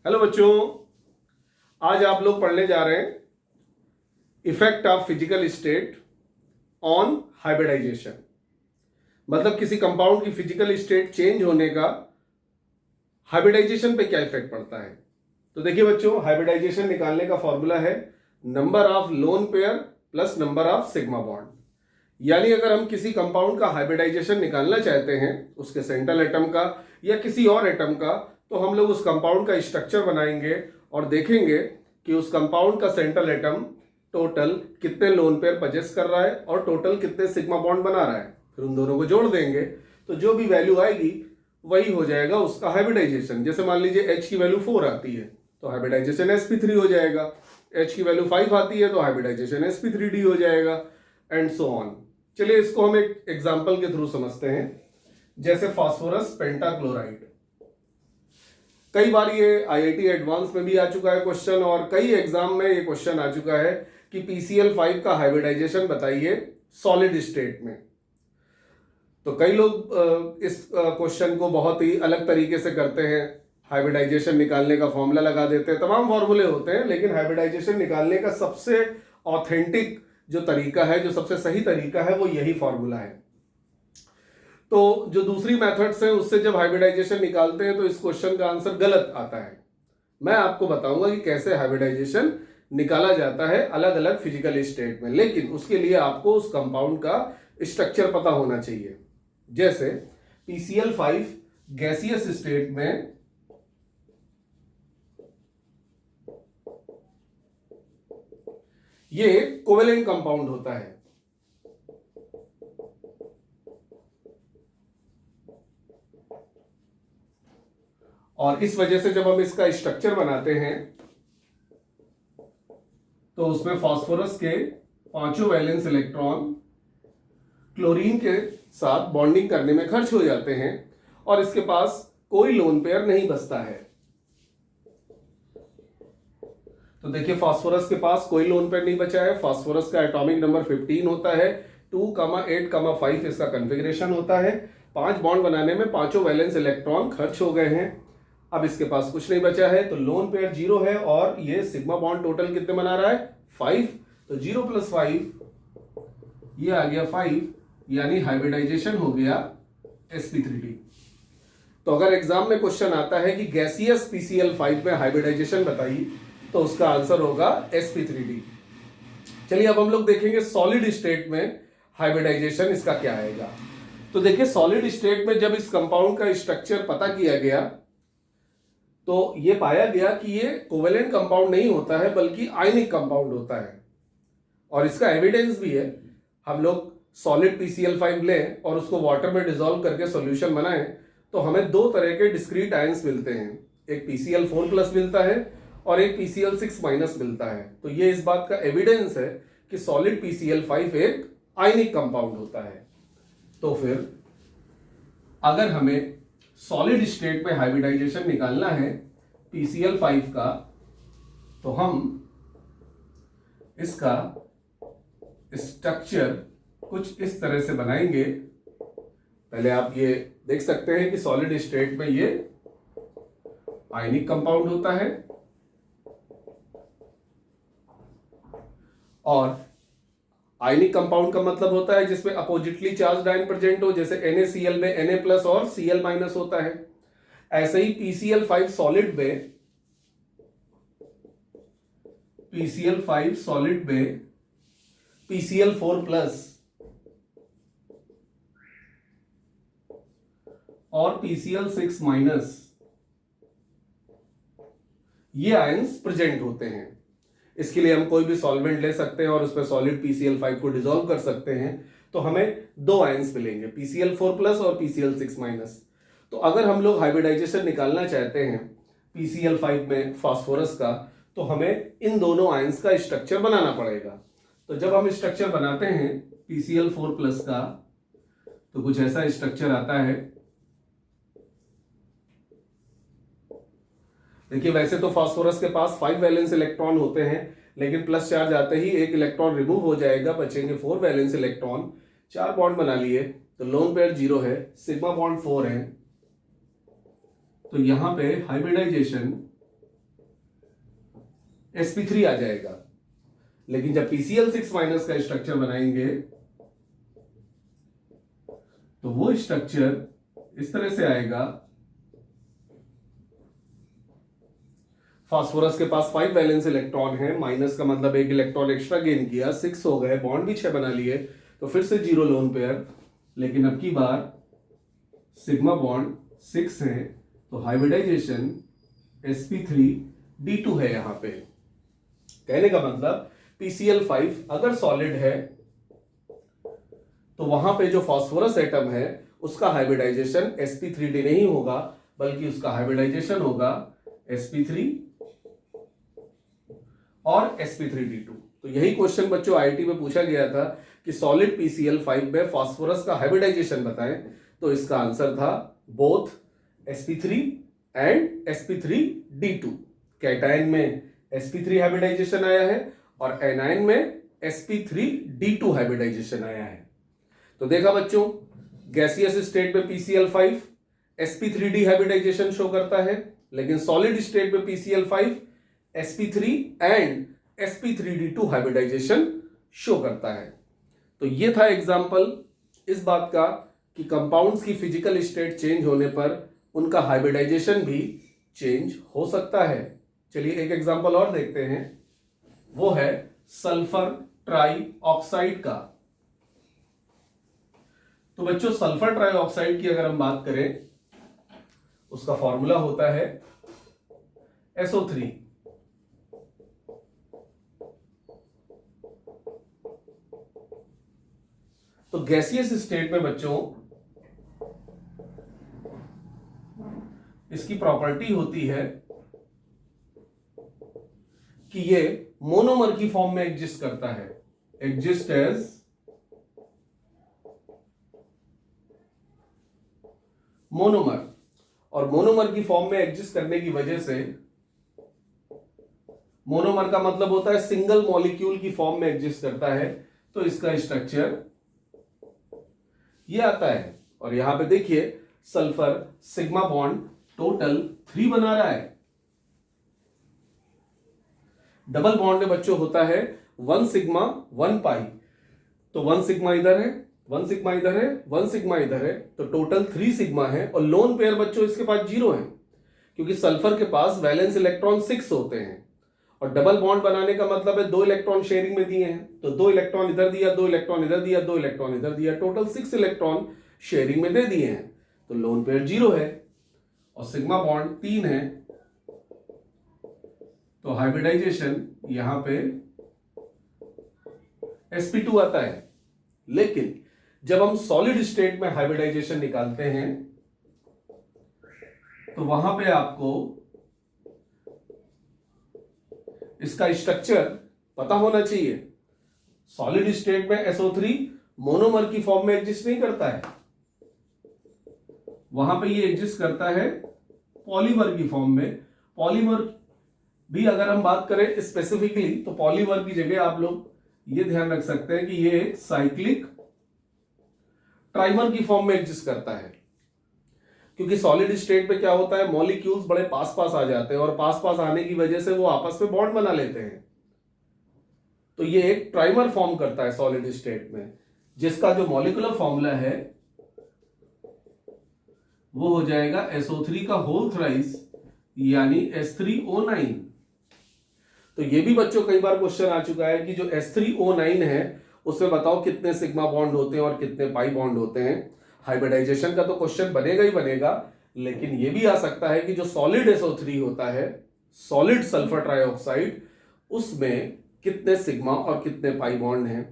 Hello बच्चों, आज आप लोग पढ़ने जा रहे हैं effect of physical state on hybridization. मतलब किसी कंपाउंड की फिजिकल स्टेट चेंज होने का हाइब्रिडाइजेशन पे क्या इफेक्ट पड़ता है। तो देखिए बच्चों, हाइब्रिडाइजेशन निकालने का फॉर्मूला है number of lone pair plus number of sigma bond. यानी अगर हम किसी कंपाउंड का हाइब्रिडाइजेशन निकालना चाहते हैं, उसके सेंट्रल एटम का या किसी और एटम का, तो हम लोग उस कंपाउंड का स्ट्रक्चर बनाएंगे और देखेंगे कि उस कंपाउंड का सेंट्रल एटम टोटल कितने लोन पेयर पजेस कर रहा है और टोटल कितने सिग्मा बॉन्ड बना रहा है। फिर उन दोनों को जोड़ देंगे तो जो भी वैल्यू आएगी वही हो जाएगा उसका हाइब्रिडाइजेशन। जैसे मान लीजिए H की वैल्यू 4 आती है तो हाइब्रिडाइजेशन sp3 हो जाएगा, H की वैल्यू 5 आती है तो हाइब्रिडाइजेशन sp3d हो जाएगा, एंड सो ऑन। चलिए इसको हम एक एग्जांपल के थ्रू समझते हैं। जैसे फास्फोरस पेंटाक्लोराइड, कई बार ये IIT एडवांस में भी आ चुका है क्वेश्चन और कई एग्जाम में ये क्वेश्चन आ चुका है कि PCl5 का हाइब्रिडाइजेशन बताइए सॉलिड स्टेट में। तो कई लोग इस क्वेश्चन को बहुत ही अलग तरीके से करते हैं, हाइब्रिडाइजेशन निकालने का फॉर्मूला लगा देते हैं, तमाम फॉर्मूले होते हैं, लेकिन हाइब्रिडाइजेशन निकालने का सबसे ऑथेंटिक जो तरीका है, जो सबसे सही तरीका है, वो यही फॉर्मूला है। तो जो दूसरी मेथड्स हैं उससे जब हाइब्रिडाइजेशन निकालते हैं तो इस क्वेश्चन का आंसर गलत आता है। मैं आपको बताऊंगा कि कैसे हाइब्रिडाइजेशन निकाला जाता है अलग अलग फिजिकल स्टेट में, लेकिन उसके लिए आपको उस कंपाउंड का स्ट्रक्चर पता होना चाहिए। जैसे PCl5 गैसियस स्टेट में ये कोवेलेंट कंपाउंड होता है। और इस वजह से जब हम इसका स्ट्रक्चर बनाते हैं तो उसमें फास्फोरस के पांचों वैलेंस इलेक्ट्रॉन क्लोरीन के साथ बॉन्डिंग करने में खर्च हो जाते हैं और इसके पास कोई लोन पेयर नहीं बचता है। तो देखिए फास्फोरस के पास कोई लोन पेयर नहीं बचा है। फास्फोरस का एटॉमिक नंबर 15 होता है, 2,8,5 इसका कॉन्फ़िगरेशन होता है। 5 बॉन्ड बनाने में पांचों वैलेंस इलेक्ट्रॉन खर्च हो गए हैं। अब इसके पास कुछ नहीं बचा है तो लोन पेयर 0 है और ये सिग्मा बॉन्ड टोटल कितने बना रहा है, 5। तो 0 + 5 ये आ गया 5, यानी हाइब्रिडाइजेशन हो गया sp3d। तो अगर एग्जाम में क्वेश्चन आता है कि गैसियस PCl5 में हाइब्रिडाइजेशन बताइए तो उसका आंसर होगा sp3d। चलिए अब हम लोग देखेंगे सॉलिड स्टेट में हाइब्रिडाइजेशन इसका क्या आएगा। तो देखिए सॉलिड स्टेट में जब इस कंपाउंड का स्ट्रक्चर पता किया गया तो ये पाया गया कि ये कोवेलेंट कंपाउंड नहीं होता है बल्कि आयनिक कंपाउंड होता है। और इसका एविडेंस भी है। हम लोग सॉलिड PCl5 लें और उसको वाटर में डिसॉल्व करके सॉल्यूशन बनाएं तो हमें दो तरह के डिस्क्रीट आयंस मिलते हैं, एक PCl4+ मिलता है और एक PCl6- मिलता है। तो ये इस बात का एविडेंस है कि सॉलिड PCl5 एक आयनिक कंपाउंड होता है। तो फिर अगर हमें सॉलिड स्टेट में हाइब्रिडाइजेशन निकालना है PCl5 का तो हम इसका स्ट्रक्चर कुछ इस तरह से बनाएंगे। पहले आप ये देख सकते हैं कि सॉलिड स्टेट में ये आयनिक कंपाउंड होता है और आयनिक कंपाउंड का मतलब होता है जिसमें अपोजिटली चार्ज आयन प्रेजेंट हो, जैसे NaCl में Na+ और Cl- होता है। ऐसे ही PCl5 सॉलिड में PCl4+ और PCl6- ये आयंस प्रेजेंट होते हैं। इसके लिए हम कोई भी सॉल्वेंट ले सकते हैं और उसमें सॉलिड PCl5 को डिसॉल्व कर सकते हैं तो हमें दो आयंस मिलेंगे, PCl4+ और PCl6-। तो अगर हम लोग हाइब्रिडाइजेशन निकालना चाहते हैं PCl5 में फास्फोरस का तो हमें इन दोनों आयंस का स्ट्रक्चर बनाना पड़ेगा। तो जब हम स्ट्रक्चर बनाते हैं PCl4+ का तो कुछ ऐसा स्ट्रक्चर आता है। देखिए वैसे तो फास्फोरस के पास 5 वैलेंस इलेक्ट्रॉन होते हैं, लेकिन प्लस चार्ज आते ही एक इलेक्ट्रॉन रिमूव हो जाएगा, बचेंगे 4 वैलेंस इलेक्ट्रॉन। 4 बॉन्ड बना लिए तो लोन पेयर 0 है, सिग्मा बॉन्ड 4 है। तो यहां पे हाइब्रिडाइजेशन sp3 आ जाएगा। लेकिन जब PCl6 माइनस का स्ट्रक्चर बनाएंगे तो वो स्ट्रक्चर इस तरह से आएगा। फास्फोरस के पास 5 वैलेंस इलेक्ट्रॉन है, माइनस का मतलब एक इलेक्ट्रॉन एक्स्ट्रा गेन किया, 6 हो गए, बॉन्ड भी 6 बना लिए, तो फिर से 0 लोन पेयर। लेकिन अब की बार सिग्मा बॉन्ड 6 है, तो हाइब्रिडाइजेशन sp3d2 है। यहां पे कहने का मतलब PCl5 अगर सॉलिड है तो वहां पे जो फास्फोरस एटम है उसका हाइब्रिडाइजेशन sp3d नहीं होगा, बल्कि उसका हाइब्रिडाइजेशन होगा sp3 और sp3d2। तो यही क्वेश्चन बच्चों आईआईटी में पूछा गया था कि सॉलिड PCl5 में फास्फोरस का हाइब्रिडाइजेशन बताएं, तो इसका आंसर था both sp3 and sp3d2। Cation में sp3 हाइब्रिडाइजेशन आया है और एनायन में sp3d2 हाइब्रिडाइजेशन आया है। तो देखा बच्चों, गैसियस स्टेट में PCl5 sp3d हाइब्रिडाइजेशन शो करता है, लेकिन सॉलिड स्टेट में PCl5 sp3 and sp3d2 hybridisation show करता है। तो ये था एग्जांपल इस बात का कि कंपाउंड्स की फिजिकल स्टेट चेंज होने पर उनका हाइब्रिडाइजेशन भी चेंज हो सकता है। चलिए एक एग्जांपल और देखते हैं, वो है सल्फर ट्राई ऑक्साइड का। तो बच्चों सल्फर ट्राई ऑक्साइड की अगर हम बात करें, उसका फॉर्मूला होता है SO3। तो गैसियस स्टेट में बच्चों इसकी प्रॉपर्टी होती है कि ये मोनोमर की फॉर्म में एग्जिस्ट करता है, एग्जिस्ट एज मोनोमर। और मोनोमर की फॉर्म में एग्जिस्ट करने की वजह से, मोनोमर का मतलब होता है सिंगल मॉलिक्यूल की फॉर्म में एग्जिस्ट करता है, तो इसका स्ट्रक्चर ये आता है। और यहां पे देखिए सल्फर सिग्मा बॉन्ड टोटल 3 बना रहा है। डबल बॉन्ड में बच्चों होता है 1 सिग्मा 1 पाई, तो 1 सिग्मा इधर है, 1 सिग्मा इधर है, 1 सिग्मा इधर है, तो टोटल 3 सिग्मा है। और लोन पेयर बच्चों इसके पास 0 है, क्योंकि सल्फर के पास वैलेंस इलेक्ट्रॉन 6 होते हैं। और डबल बॉन्ड बनाने का मतलब है 2 इलेक्ट्रॉन शेयरिंग में दिए हैं, तो 2 इलेक्ट्रॉन इधर दिया, 2 इलेक्ट्रॉन इधर दिया, 2 इलेक्ट्रॉन इधर दिया, टोटल 6 इलेक्ट्रॉन शेयरिंग में दे दिए हैं, तो लोन पेयर 0 है। और सिग्मा बॉन्ड 3 है, तो हाइब्रिडाइजेशन यहां पे sp2 आता है। लेकिन जब हम सॉलिड स्टेट में हाइब्रिडाइजेशन निकालते हैं तो वहां पे आपको इसका स्ट्रक्चर पता होना चाहिए। सॉलिड स्टेट में SO3 मोनोमर की फॉर्म में एग्जिस्ट नहीं करता है, वहां पे ये एग्जिस्ट करता है पॉलीमर की फॉर्म में। पॉलीमर भी अगर हम बात करें स्पेसिफिकली, तो पॉलीमर की जगह आप लोग ये ध्यान रख सकते हैं कि ये एक साइक्लिक ट्राइमर की फॉर्म में एग्जिस्ट करता है। क्योंकि सॉलिड स्टेट पे क्या होता है, मॉलिक्यूल्स बड़े पास पास आ जाते हैं और पास पास आने की वजह से वो आपस में बॉन्ड बना लेते हैं, तो ये एक ट्राइमर फॉर्म करता है सॉलिड स्टेट में, जिसका जो मॉलिक्यूलर फॉर्मूला है वो हो जाएगा SO3 का होल थ्राइस यानी S3O9। तो ये भी बच्चों कई बार क्वेश्चन आ चुका है कि जो S3O9 है उसमें बताओ कितने सिग्मा बॉन्ड होते हैं और कितने पाई बॉन्ड होते हैं। हाइब्रिडाइजेशन का तो क्वेश्चन बनेगा ही बनेगा, लेकिन ये भी आ सकता है कि जो सॉलिड SO3 होता है, सॉलिड सल्फर ट्राइऑक्साइड, उसमें कितने सिग्मा और कितने पाई बॉन्ड हैं।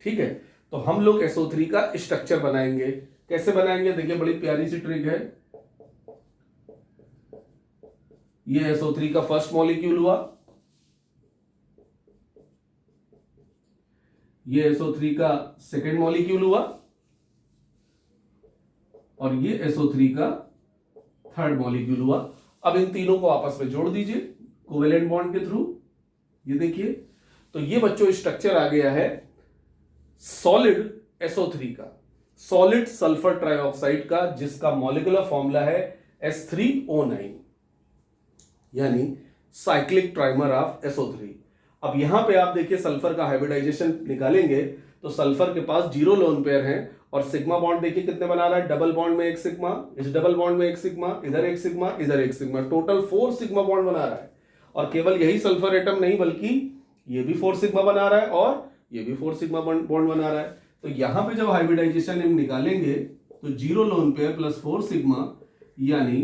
ठीक है, तो हम लोग SO3 का स्ट्रक्चर बनाएंगे। कैसे बनाएंगे, देखिए बड़ी प्यारी सी ट्रिक है। ये SO3 का फर्स्ट मॉलिक्यूल हुआ, ये SO3 का सेकेंड मॉलिक्यूल हुआ, और ये SO3 का थर्ड मॉलिक्यूल हुआ। अब इन तीनों को आपस में जोड़ दीजिए कोवेलेंट बॉन्ड के थ्रू। ये देखिए, तो ये बच्चों स्ट्रक्चर आ गया है सॉलिड SO3 का, सॉलिड सल्फर ट्राइऑक्साइड का, जिसका मॉलिक्यूलर फॉर्मूला है S3O9। यानी साइक्लिक ट्राइमर ऑफ SO3। अब यहां पे आप देखिए सल्फर का हाइब्रिडाइजेशन निकालेंगे तो सल्फर के पास 0 लोन पेयर है और सिग्मा बॉन्ड देखिए कितने बना रहा है, डबल बॉन्ड में एक सिग्मा, इस डबल बॉन्ड में एक सिग्मा, इधर एक सिग्मा, इधर एक सिग्मा, टोटल 4 सिग्मा बॉन्ड बना रहा है। और केवल यही सल्फर एटम नहीं बल्कि ये भी 4 सिग्मा बना रहा है और ये भी 4 सिग्मा बॉन्ड बना रहा है। तो यहां पे जब हाइब्रिडाइजेशन हम निकालेंगे तो 0 लोन पेयर प्लस 4 सिग्मा यानी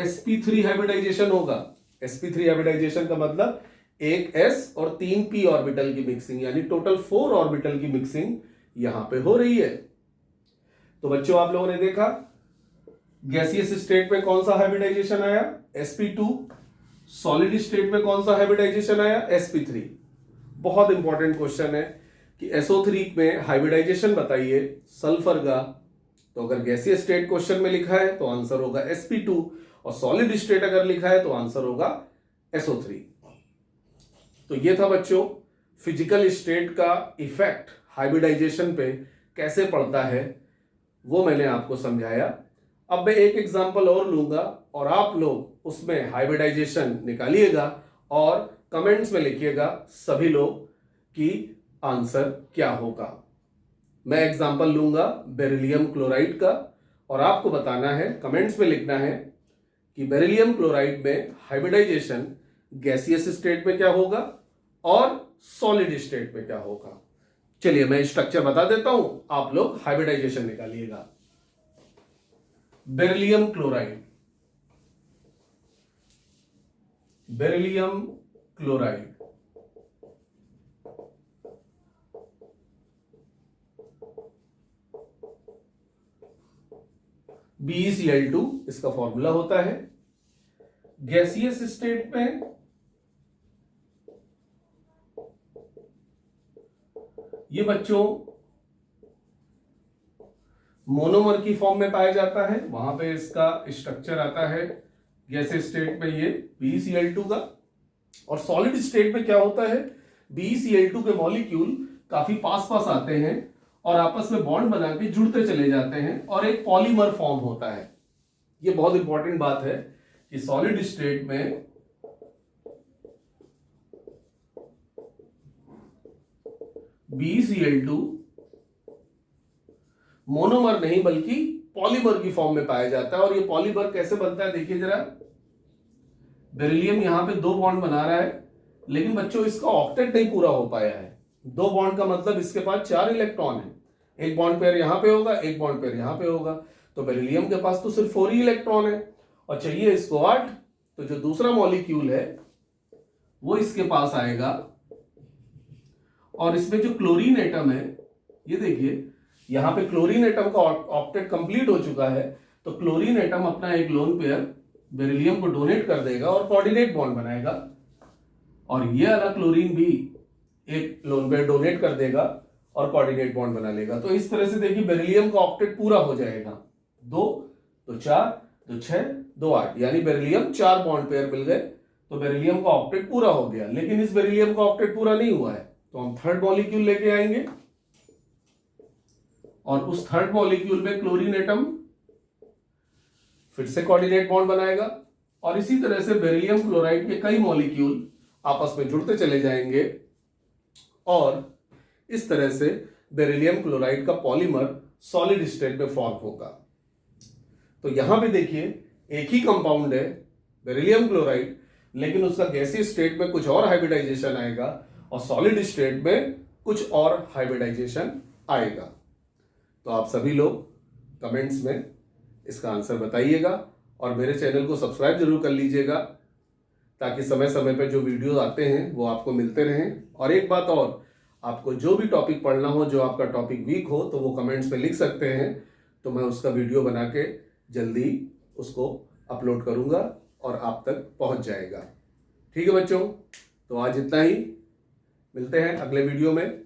sp3 हाइब्रिडाइजेशन होगा। sp3 हाइब्रिडाइजेशन का मतलब एक s और 3 p ऑर्बिटल की मिक्सिंग यानी टोटल 4 ऑर्बिटल की मिक्सिंग यहां पे हो रही है। तो बच्चों आप लोगों ने देखा गैसियस स्टेट में कौन सा हाइब्रिडाइजेशन आया, sp2। सॉलिड स्टेट में कौन सा हाइब्रिडाइजेशन आया, sp3। बहुत इंपॉर्टेंट क्वेश्चन है कि SO3 में हाइब्रिडाइजेशन बताइए सल्फर का। तो अगर गैसियस स्टेट क्वेश्चन में लिखा है तो आंसर होगा sp2 और सॉलिड स्टेट अगर लिखा है तो आंसर होगा SO3। तो ये था बच्चों फिजिकल स्टेट का इफेक्ट हाइब्रिडाइजेशन पे कैसे पड़ता है वो मैंने आपको समझाया। अब मैं एक एग्जांपल और लूंगा और आप लोग उसमें हाइब्रिडाइजेशन निकालिएगा और कमेंट्स में लिखिएगा सभी लोग कि आंसर क्या होगा। मैं एग्जांपल लूंगा बेरिलियम क्लोराइड का और आपको बताना है, कमेंट्स में लिखना है कि बेरिलियम क्लोराइड में हाइब्रिडाइजेशन गैसियस स्टेट में क्या होगा और सॉलिड स्टेट में क्या होगा। चलिए मैं स्ट्रक्चर बता देता हूं, आप लोग हाइब्रिडाइजेशन निकालिएगा। Beryllium chloride, beryllium chloride BeCl2 इसका फॉर्मूला होता है। गैसियस स्टेट में ये बच्चों मोनोमर की फॉर्म में पाया जाता है, वहां पे इसका स्ट्रक्चर आता है गैसियस स्टेट में ये BeCl2 का। और सॉलिड स्टेट में क्या होता है, BeCl2 के मॉलिक्यूल काफी पास पास आते हैं और आपस में बॉन्ड बना के जुड़ते चले जाते हैं और एक पॉलीमर फॉर्म होता है। ये बहुत इंपॉर्टेंट बात है कि सॉलिड स्टेट में BeCl2 मोनोमर नहीं बल्कि पॉलीमर की फॉर्म में पाया जाता है। और ये पॉलीमर कैसे बनता है देखिए जरा, बेरिलियम यहां पे 2 बॉन्ड बना रहा है लेकिन बच्चों इसका ऑक्टेट नहीं पूरा हो पाया है। 2 बॉन्ड का मतलब इसके पास 4 इलेक्ट्रॉन है, एक बॉन्ड पेयर यहां पे होगा, एक बॉन्ड पेयर यहां पे होगा। तो बेरिलियम के पास तो सिर्फ 4 ही इलेक्ट्रॉन है और चाहिए इसको 8। तो जो दूसरा मॉलिक्यूल है वो इसके पास आएगा और इसमें जो क्लोरीन एटम है ये देखिए यहां पे क्लोरीन एटम का ऑक्टेट कंप्लीट हो चुका है। तो क्लोरीन एटम अपना एक लोन पेयर बेरिलियम को डोनेट कर देगा और कोऑर्डिनेट बॉन्ड बनाएगा और ये वाला क्लोरीन भी एक लोन पेयर डोनेट कर देगा और कोऑर्डिनेट बॉन्ड बना लेगा। तो इस तरह से देखिए बेरिलियम का ऑक्टेट पूरा हो जाएगा। 2 तो 4 तो 6 2 8 यानी बेरिलियम 4 बॉन्ड पेयर मिल गए। तो बेरिलियम का ऑक्टेट पूरा हो गया। लेकिन इस बेरिलियम का ऑक्टेट पूरा नहीं हुआ है तो हम थर्ड मॉलिक्यूल लेके आएंगे और उस थर्ड मॉलिक्यूल में क्लोरीन एटम फिर से कोऑर्डिनेट बॉन्ड बनाएगा और इसी तरह से बेरिलियम क्लोराइड के कई मॉलिक्यूल आपस में जुड़ते चले जाएंगे और इस तरह से बेरिलियम क्लोराइड का पॉलीमर सॉलिड स्टेट में फॉर्म होगा। तो यहां पे देखिए एक ही कंपाउंड है बेरिलियम क्लोराइड लेकिन उसका गैसीय स्टेट में कुछ और हाइब्रिडाइजेशन आएगा और सॉलिड स्टेट में कुछ और हाइब्रिडाइजेशन आएगा। तो आप सभी लोग कमेंट्स में इसका आंसर बताइएगा और मेरे चैनल को सब्सक्राइब जरूर कर लीजिएगा ताकि समय समय पर जो वीडियो आते हैं वो आपको मिलते रहें। और एक बात और, आपको जो भी टॉपिक पढ़ना हो, जो आपका टॉपिक वीक हो तो वो कमेंट्स में लिख सकते हैं, तो मैं उसका वीडियो बना के जल्दी उसको अपलोड करूंगा और आप तक पहुंच जाएगा। ठीक है बच्चों, तो आज इतना ही, मिलते हैं अगले वीडियो में।